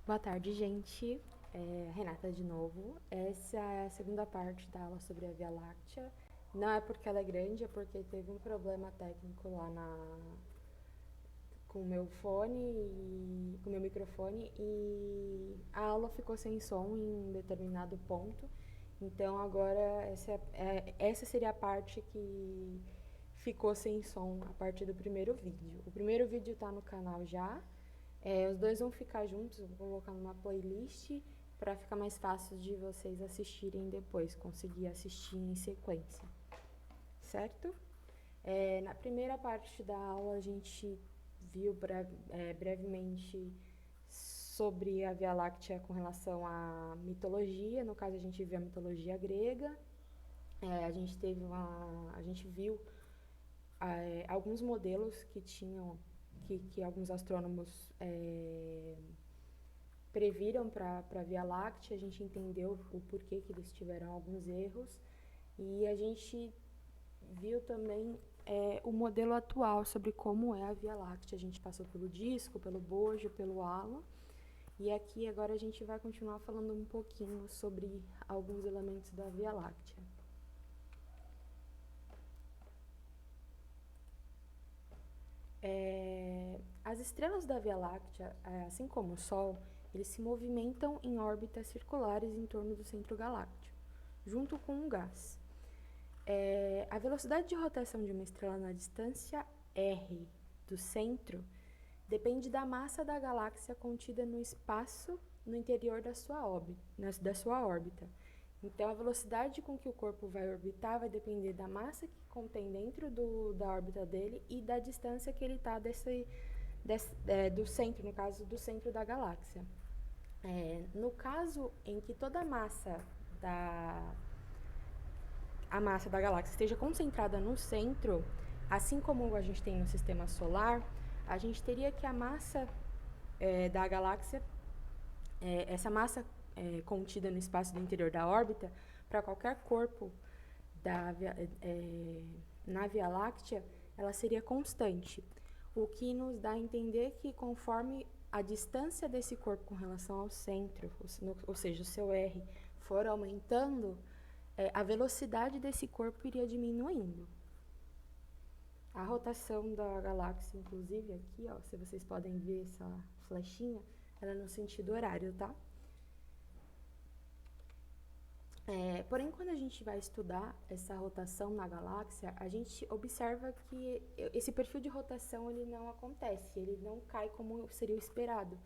Boa tarde, gente. Renata de novo. Essa é a segunda parte da aula sobre a Via Láctea. Não é porque ela é grande, é porque teve um problema técnico lá com o meu com o meu microfone e a aula ficou sem som em um determinado ponto. Então agora essa seria a parte que ficou sem som, a parte do primeiro vídeo. O primeiro vídeo tá no canal já. Os dois vão ficar juntos, vou colocar numa playlist para ficar mais fácil de vocês assistirem depois, conseguir assistir em sequência, certo? Na primeira parte da aula a gente viu brevemente sobre a Via Láctea com relação à mitologia, no caso a gente viu a mitologia grega, a gente viu alguns modelos que alguns astrônomos previram para a Via Láctea, a gente entendeu o porquê que eles tiveram alguns erros e a gente viu também o modelo atual sobre como é a Via Láctea. A gente passou pelo disco, pelo bojo, pelo halo e aqui agora a gente vai continuar falando um pouquinho sobre alguns elementos da Via Láctea. As estrelas da Via Láctea, assim como o Sol, eles se movimentam em órbitas circulares em torno do centro galáctico, junto com um gás. A velocidade de rotação de uma estrela na distância r do centro depende da massa da galáxia contida no espaço no interior da sua órbita. Então, a velocidade com que o corpo vai orbitar vai depender da massa que contém dentro da órbita dele e da distância que ele está do centro, no caso, do centro da galáxia. No caso em que toda a massa da galáxia esteja concentrada no centro, assim como a gente tem no sistema solar, a gente teria que a massa da galáxia, essa massa contida no espaço do interior da órbita, para qualquer corpo na Via Láctea, ela seria constante, o que nos dá a entender que conforme a distância desse corpo com relação ao centro, ou seja, o seu R, for aumentando, a velocidade desse corpo iria diminuindo. A rotação da galáxia, inclusive, aqui, ó, se vocês podem ver essa flechinha, ela é no sentido horário, tá? Porém, quando a gente vai estudar essa rotação na galáxia, a gente observa que esse perfil de rotação ele não acontece, ele não cai como seria o esperado,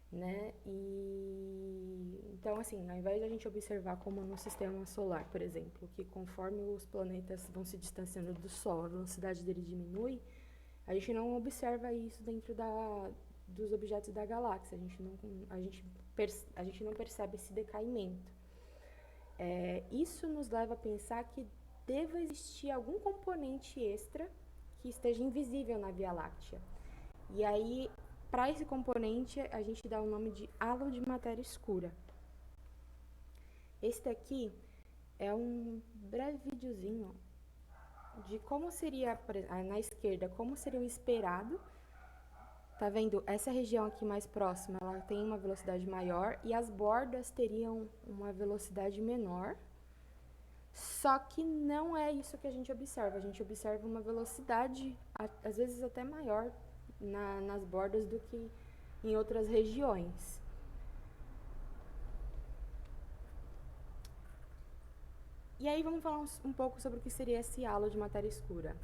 né? Então, assim, ao invés de a gente observar como no sistema solar, por exemplo, que conforme os planetas vão se distanciando do Sol, a velocidade dele diminui, a gente não observa isso dentro dos objetos da galáxia, a gente não percebe esse decaimento. Isso nos leva a pensar que deva existir algum componente extra que esteja invisível na Via Láctea. E aí, para esse componente, a gente dá o nome de halo de matéria escura. Esse daqui é um breve videozinho de como seria, na esquerda, como seria o esperado. Tá vendo? Essa região aqui mais próxima, ela tem uma velocidade maior e as bordas teriam uma velocidade menor. Só que não é isso que a gente observa. A gente observa uma velocidade, às vezes até maior, nas bordas do que em outras regiões. E aí vamos falar um pouco sobre o que seria esse halo de matéria escura.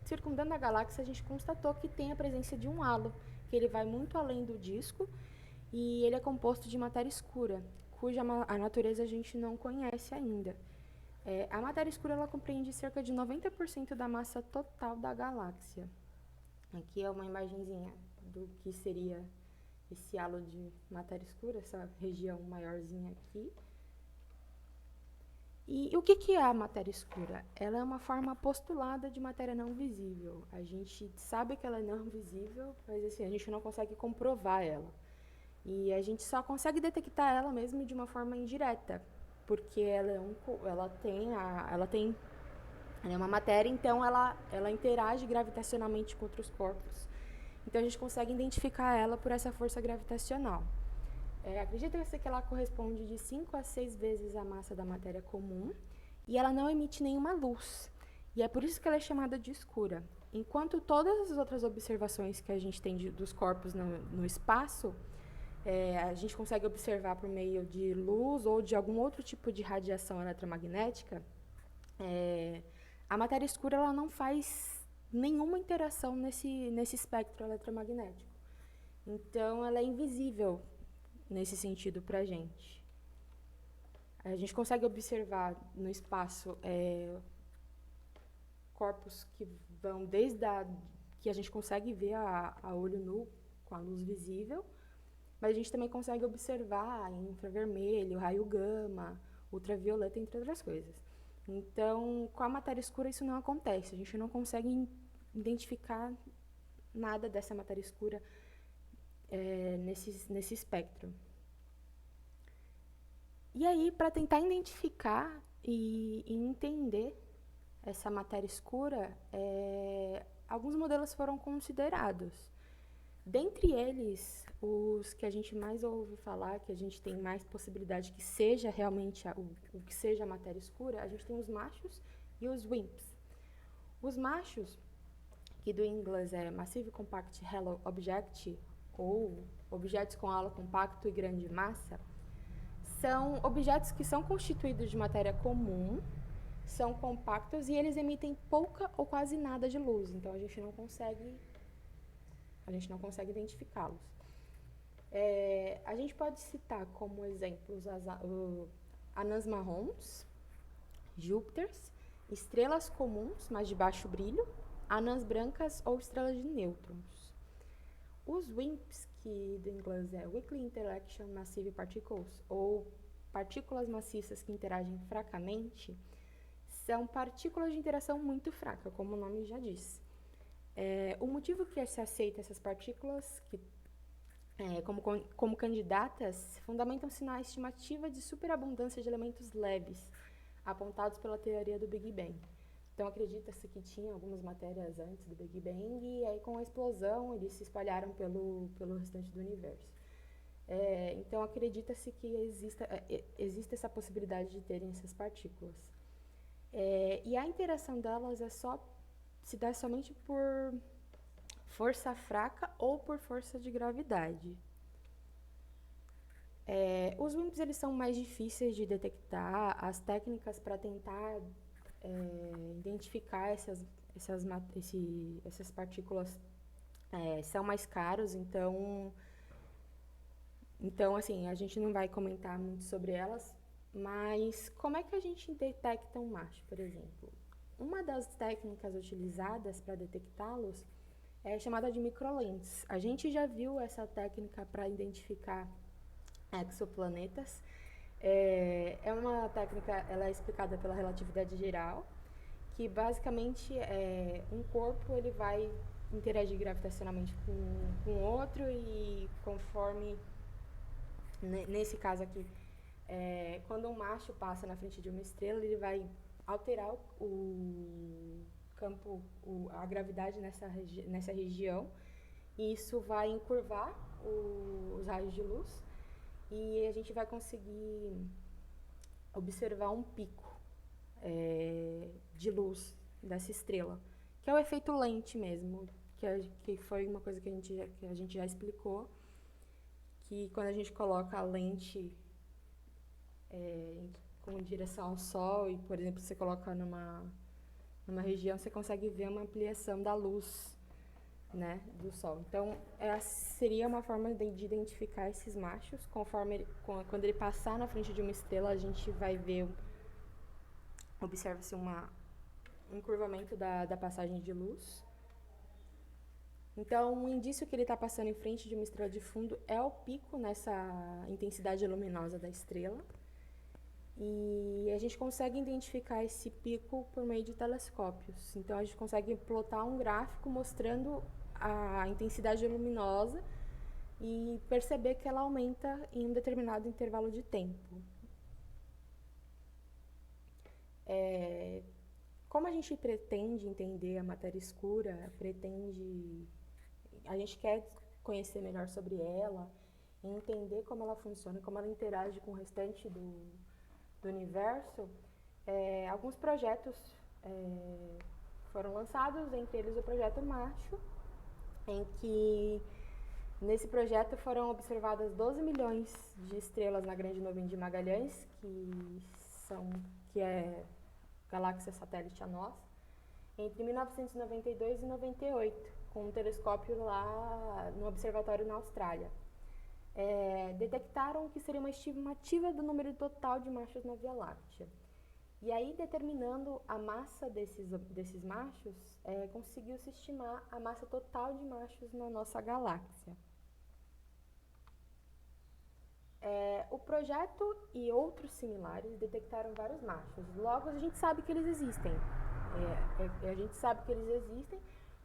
Circundando a galáxia, a gente constatou que tem a presença de um halo, que ele vai muito além do disco, e ele é composto de matéria escura, cuja a natureza a gente não conhece ainda. A matéria escura ela compreende cerca de 90% da massa total da galáxia. Aqui é uma imagenzinha do que seria esse halo de matéria escura, essa região maiorzinha aqui. E o que é a matéria escura? Ela é uma forma postulada de matéria não visível. A gente sabe que ela é não visível, mas assim, a gente não consegue comprovar ela. E a gente só consegue detectar ela mesmo de uma forma indireta, porque ela é uma matéria, então ela interage gravitacionalmente com outros corpos. Então a gente consegue identificar ela por essa força gravitacional. Acredita-se que ela corresponde de 5 a 6 vezes a massa da matéria comum e ela não emite nenhuma luz. E é por isso que ela é chamada de escura. Enquanto todas as outras observações que a gente tem dos corpos no espaço, a gente consegue observar por meio de luz ou de algum outro tipo de radiação eletromagnética, a matéria escura ela não faz nenhuma interação nesse espectro eletromagnético. Então, ela é invisível nesse sentido para a gente. A gente consegue observar no espaço corpos que vão desde que a gente consegue ver a olho nu com a luz visível, mas a gente também consegue observar em infravermelho, raio gama, ultravioleta, entre outras coisas. Então, com a matéria escura isso não acontece. A gente não consegue identificar nada dessa matéria escura nesse espectro. E aí, para tentar identificar e entender essa matéria escura, alguns modelos foram considerados. Dentre eles, os que a gente mais ouve falar, que a gente tem mais possibilidade que seja realmente o que seja a matéria escura, a gente tem os machos e os WIMPs. Os machos, que do inglês é Massive Compact Halo Object, ou objetos com halo compacto e grande massa, são objetos que são constituídos de matéria comum, são compactos e eles emitem pouca ou quase nada de luz, então a gente não consegue identificá-los. A gente pode citar como exemplos anãs marrons, Júpiters, estrelas comuns, mas de baixo brilho, anãs brancas ou estrelas de nêutrons. Os WIMPs, que do inglês é Weakly Interaction Massive Particles, ou partículas maciças que interagem fracamente, são partículas de interação muito fraca, como o nome já diz. O motivo que se aceita essas partículas como candidatas fundamentam-se na estimativa de superabundância de elementos leves, apontados pela teoria do Big Bang. Então, acredita-se que tinha algumas matérias antes do Big Bang, e aí com a explosão eles se espalharam pelo restante do universo. Então, acredita-se que existe essa possibilidade de terem essas partículas. E a interação delas se dá somente por força fraca ou por força de gravidade. Os WIMPs eles são mais difíceis de detectar, as técnicas para tentar identificar essas partículas são mais caros, então assim, a gente não vai comentar muito sobre elas, mas como é que a gente detecta um macho, por exemplo? Uma das técnicas utilizadas para detectá-los é chamada de microlentes. A gente já viu essa técnica para identificar exoplanetas. É uma técnica, ela é explicada pela relatividade geral, que basicamente um corpo ele vai interagir gravitacionalmente com outro e conforme, nesse caso aqui, quando um macho passa na frente de uma estrela, ele vai alterar o campo, a gravidade nessa região, e isso vai encurvar os raios de luz e a gente vai conseguir observar um pico de luz dessa estrela, que é o efeito lente mesmo, que foi uma coisa que a gente já explicou, que quando a gente coloca a lente com direção ao Sol e, por exemplo, você coloca numa região, você consegue ver uma ampliação da luz, né, do Sol. Então, seria uma forma de identificar esses machos. Quando ele passar na frente de uma estrela, a gente vai ver, observa-se um encurvamento da passagem de luz. Então, um indício que ele está passando em frente de uma estrela de fundo é o pico nessa intensidade luminosa da estrela. E a gente consegue identificar esse pico por meio de telescópios. Então, a gente consegue plotar um gráfico mostrando a intensidade luminosa e perceber que ela aumenta em um determinado intervalo de tempo. Como a gente pretende entender a matéria escura, pretende a gente quer conhecer melhor sobre ela, entender como ela funciona, como ela interage com o restante do universo, alguns projetos foram lançados, entre eles o projeto Macho, em que nesse projeto foram observadas 12 milhões de estrelas na Grande Nuvem de Magalhães, que é galáxia satélite a nós, entre 1992 e 98, com um telescópio lá no observatório na Austrália. Detectaram que seria uma estimativa do número total de machos na Via Láctea. E aí, determinando a massa desses machos, conseguiu-se estimar a massa total de machos na nossa galáxia. O projeto e outros similares detectaram vários machos. Logo, a gente sabe que eles existem.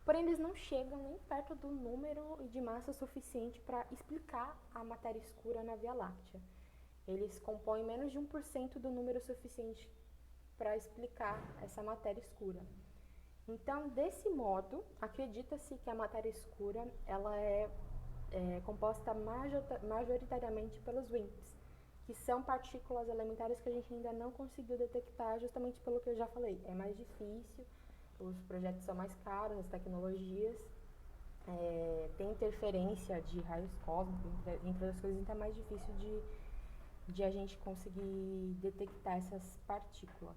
Porém eles não chegam nem perto do número de massa suficiente para explicar a matéria escura na Via Láctea. Eles compõem menos de 1% do número suficiente para explicar essa matéria escura. Então, desse modo, acredita-se que a matéria escura ela é composta majoritariamente pelos WIMPs, que são partículas elementares que a gente ainda não conseguiu detectar, justamente pelo que eu já falei. É mais difícil, os projetos são mais caros, as tecnologias, tem interferência de raios cósmicos, entre outras coisas, então é mais difícil de a gente conseguir detectar essas partículas.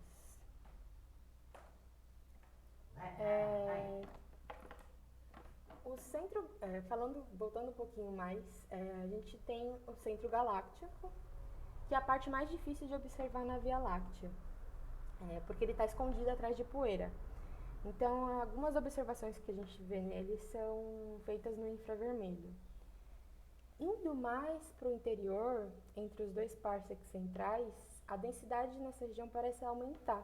O centro, voltando um pouquinho mais, a gente tem o centro galáctico, que é a parte mais difícil de observar na Via Láctea, porque ele está escondido atrás de poeira. Então, algumas observações que a gente vê nele são feitas no infravermelho. Indo mais para o interior, entre os 2 parsecs centrais, a densidade nessa região parece aumentar.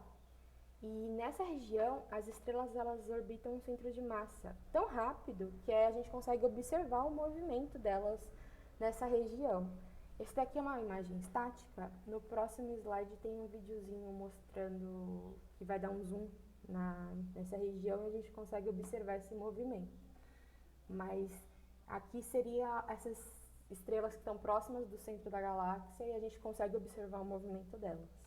E nessa região, as estrelas elas orbitam um centro de massa tão rápido que a gente consegue observar o movimento delas nessa região. Esse daqui é uma imagem estática. No próximo slide tem um videozinho mostrando que vai dar um zoom nessa região e a gente consegue observar esse movimento. Mas aqui seria essas estrelas que estão próximas do centro da galáxia e a gente consegue observar o movimento delas. Estrelas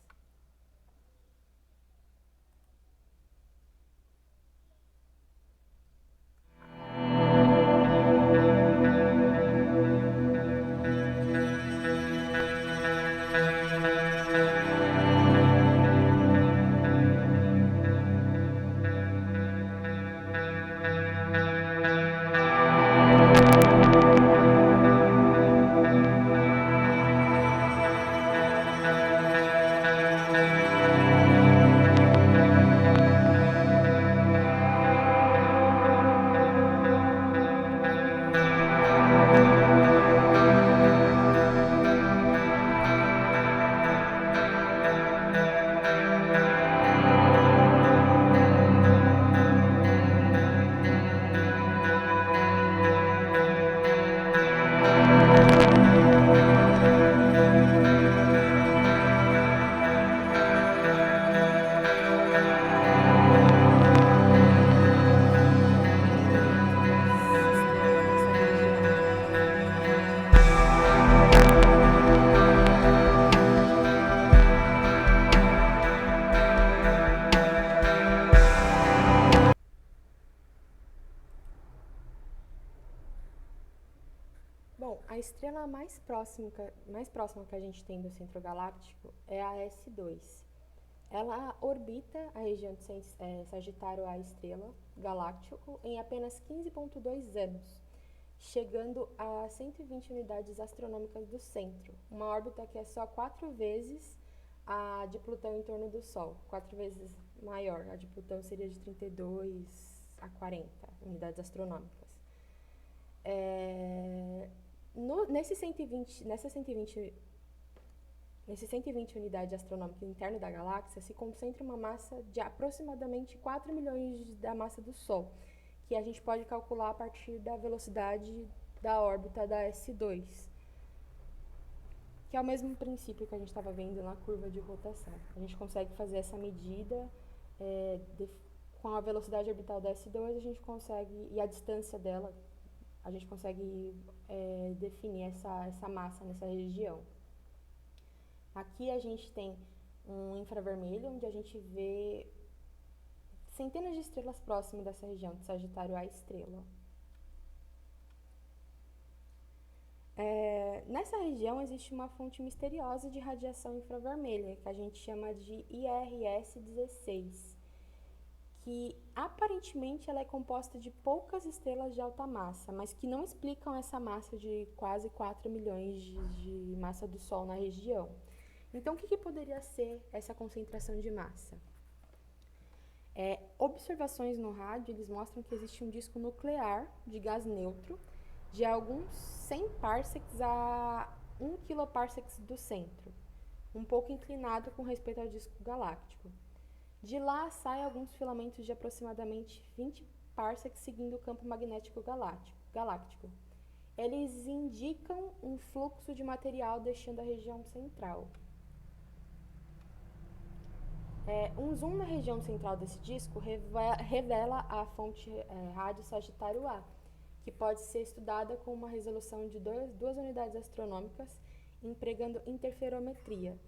nessa região. Bom, a estrela mais próxima que a gente tem do centro galáctico é a S2. Ela orbita a região de Sagitário A estrela galáctico em apenas 15,2 anos, chegando a 120 unidades astronômicas do centro, uma órbita que é só 4 vezes a de Plutão em torno do Sol, 4 vezes maior. A de Plutão seria de 32 a 40 unidades astronômicas. Nesse 120 unidades astronômicas interno da galáxia se concentra uma massa de aproximadamente 4 milhões da massa do Sol, que a gente pode calcular a partir da velocidade da órbita da S2, que é o mesmo princípio que a gente estava vendo na curva de rotação. A gente consegue fazer essa medida com a velocidade orbital da S2, a gente consegue, e a distância dela a gente consegue definir essa massa nessa região. Aqui a gente tem um infravermelho, onde a gente vê centenas de estrelas próximas dessa região, de Sagitário A estrela. Nessa região existe uma fonte misteriosa de radiação infravermelha, que a gente chama de IRS-16, que aparentemente ela é composta de poucas estrelas de alta massa, mas que não explicam essa massa de quase 4 milhões de massa do Sol na região. Então, o que poderia ser essa concentração de massa? Observações no rádio, eles mostram que existe um disco nuclear de gás neutro de alguns 100 parsecs a 1 kiloparsecs do centro, um pouco inclinado com respeito ao disco galáctico. De lá saem alguns filamentos de aproximadamente 20 parsecs seguindo o campo magnético galáctico. Eles indicam um fluxo de material deixando a região central. Um zoom na região central desse disco revela a fonte rádio Sagitário A, que pode ser estudada com uma resolução de 2 unidades astronômicas, empregando interferometria.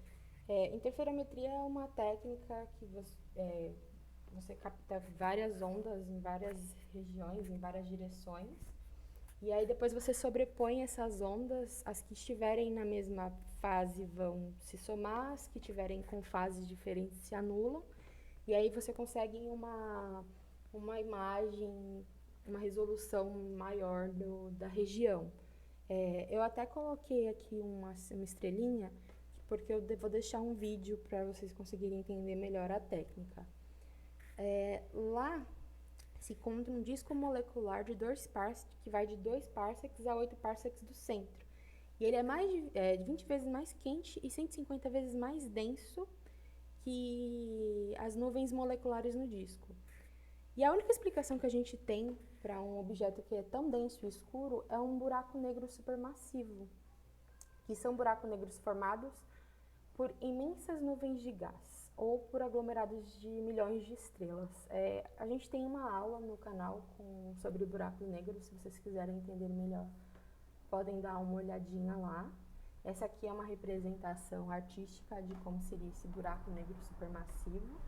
Interferometria é uma técnica que você capta várias ondas em várias regiões, em várias direções, e aí depois você sobrepõe essas ondas, as que estiverem na mesma fase vão se somar, as que estiverem com fases diferentes se anulam, e aí você consegue uma imagem, uma resolução maior da região. Eu até coloquei aqui uma estrelinha, porque eu vou deixar um vídeo para vocês conseguirem entender melhor a técnica. Lá se encontra um disco molecular de 2 parsecs, que vai de 2 parsecs a 8 parsecs do centro. E ele é 20 vezes mais quente e 150 vezes mais denso que as nuvens moleculares no disco. E a única explicação que a gente tem para um objeto que é tão denso e escuro é um buraco negro supermassivo, que são buracos negros formados por imensas nuvens de gás ou por aglomerados de milhões de estrelas. A gente tem uma aula no canal sobre buracos negros, se vocês quiserem entender melhor, podem dar uma olhadinha lá. Essa aqui é uma representação artística de como seria esse buraco negro supermassivo.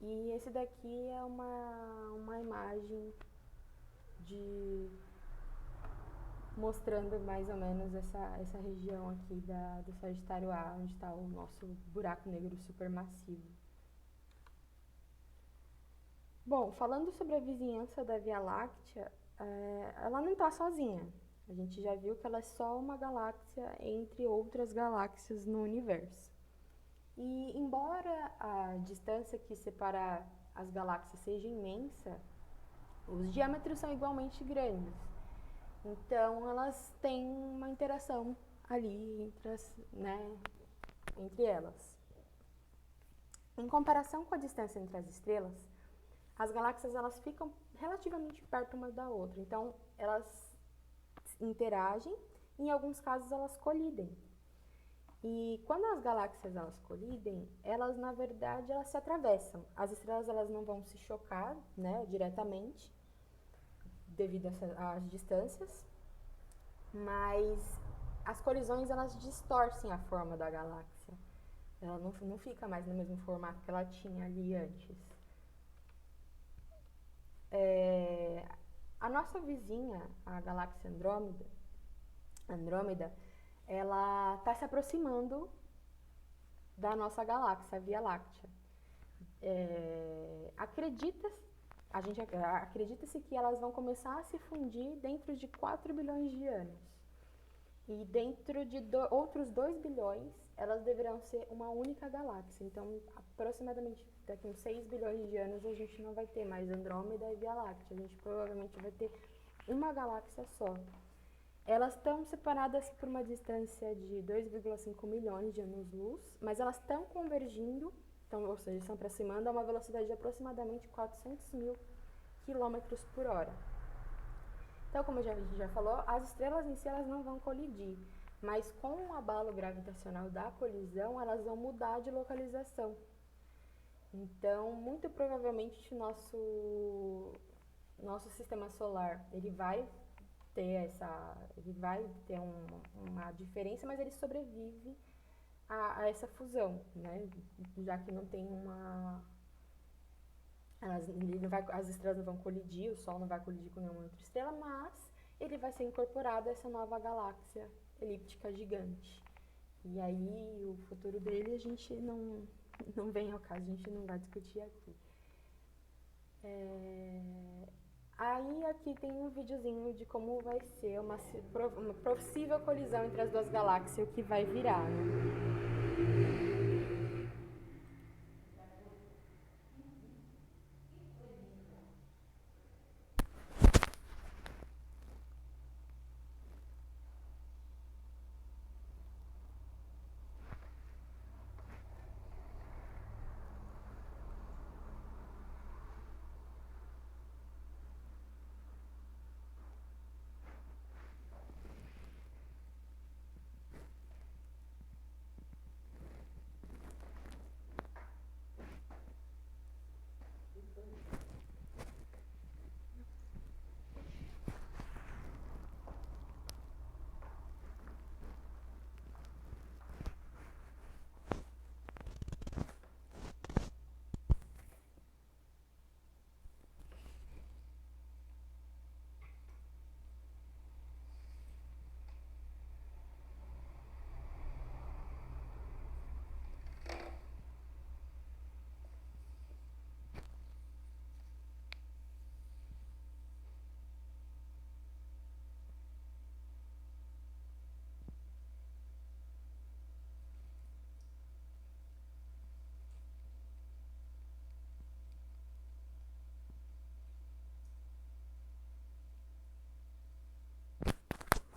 E esse daqui é uma imagem mostrando mais ou menos essa região aqui do Sagitário A, onde está o nosso buraco negro supermassivo. Bom, falando sobre a vizinhança da Via Láctea, ela não está sozinha. A gente já viu que ela é só uma galáxia entre outras galáxias no universo. E embora a distância que separa as galáxias seja imensa, os diâmetros são igualmente grandes. Então, elas têm uma interação ali entre elas. Em comparação com a distância entre as estrelas, as galáxias elas ficam relativamente perto uma da outra. Então, elas interagem e, em alguns casos, elas colidem. E quando as galáxias elas colidem, elas na verdade elas se atravessam. As estrelas elas não vão se chocar, diretamente, devido às distâncias, mas as colisões elas distorcem a forma da galáxia. Ela não fica mais no mesmo formato que ela tinha ali antes. A nossa vizinha, a galáxia Andrômeda, ela está se aproximando da nossa galáxia, a Via Láctea. Acredita-se que elas vão começar a se fundir dentro de 4 bilhões de anos. E dentro de outros 2 bilhões, elas deverão ser uma única galáxia. Então, aproximadamente daqui a uns 6 bilhões de anos, a gente não vai ter mais Andrômeda e Via Láctea. A gente provavelmente vai ter uma galáxia só. Elas estão separadas por uma distância de 2,5 milhões de anos-luz, mas elas estão convergindo, ou seja, estão aproximando a uma velocidade de aproximadamente 400 mil quilômetros por hora. Então, como a gente já falou, as estrelas em si elas não vão colidir, mas com o abalo gravitacional da colisão, elas vão mudar de localização. Então, muito provavelmente nosso sistema solar, ele vai ter uma diferença, mas ele sobrevive a essa fusão, né? Já que não tem ele não vai, as estrelas não vão colidir, o Sol não vai colidir com nenhuma outra estrela, mas ele vai ser incorporado a essa nova galáxia elíptica gigante. E aí o futuro dele a gente não vem ao caso, a gente não vai discutir aqui. Aí aqui tem um videozinho de como vai ser uma possível colisão entre as duas galáxias, o que vai virar, né?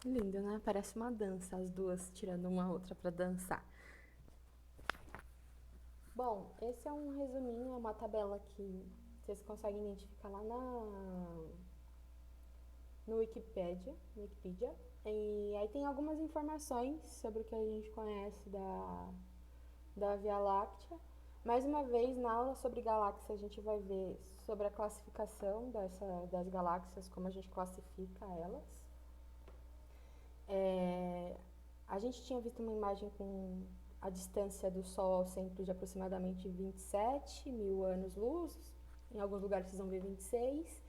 Lindo, né? Parece uma dança, as duas tirando uma outra para dançar. Bom, esse é um resuminho, é uma tabela que vocês conseguem identificar lá no Wikipedia. E aí tem algumas informações sobre o que a gente conhece da Via Láctea. Mais uma vez, na aula sobre galáxias, a gente vai ver sobre a classificação das galáxias, como a gente classifica elas. A gente tinha visto uma imagem com a distância do Sol ao centro de aproximadamente 27 mil anos-luz. Em alguns lugares vocês vão ver 26,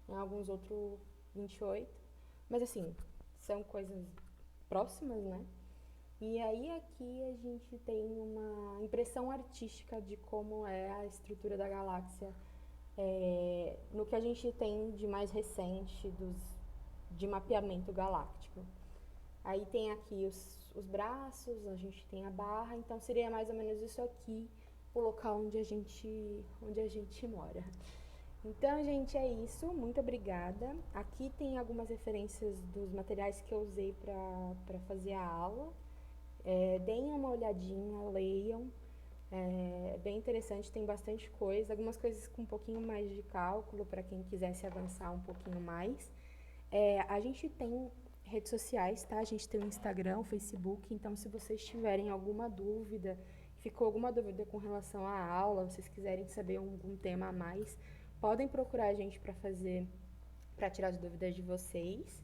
em alguns outros 28. Mas assim, são coisas próximas, né? E aí aqui a gente tem uma impressão artística de como é a estrutura da galáxia, no que a gente tem de mais recente de mapeamento galáctico. Aí tem aqui os braços, a gente tem a barra, então seria mais ou menos isso aqui, o local onde a gente mora. Então, gente, é isso. Muito obrigada. Aqui tem algumas referências dos materiais que eu usei para fazer a aula. Deem uma olhadinha, leiam. É bem interessante, tem bastante coisa. Algumas coisas com um pouquinho mais de cálculo, para quem quisesse avançar um pouquinho mais. A gente tem redes sociais, tá? A gente tem o Instagram, o Facebook. Então, se vocês tiverem alguma dúvida, ficou alguma dúvida com relação à aula, vocês quiserem saber algum tema a mais, podem procurar a gente para tirar as dúvidas de vocês.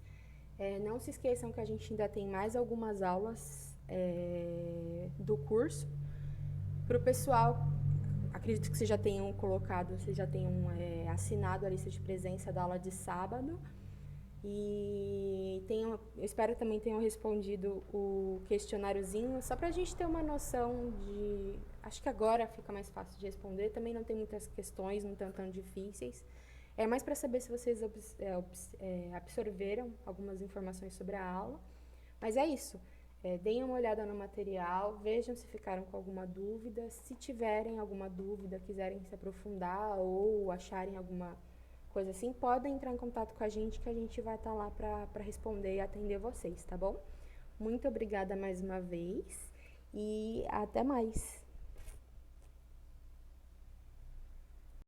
Não se esqueçam que a gente ainda tem mais algumas aulas do curso. Para o pessoal, acredito que vocês já tenham assinado a lista de presença da aula de sábado. E eu espero que também tenham respondido o questionáriozinho, só para a gente ter uma noção de... Acho que agora fica mais fácil de responder, também não tem muitas questões, não estão tão difíceis. É mais para saber se vocês absorveram algumas informações sobre a aula. Mas é isso, deem uma olhada no material, vejam se ficaram com alguma dúvida. Se tiverem alguma dúvida, quiserem se aprofundar ou acharem alguma coisa assim, podem entrar em contato com a gente que a gente vai estar lá para responder e atender vocês, tá bom? Muito obrigada mais uma vez e até mais!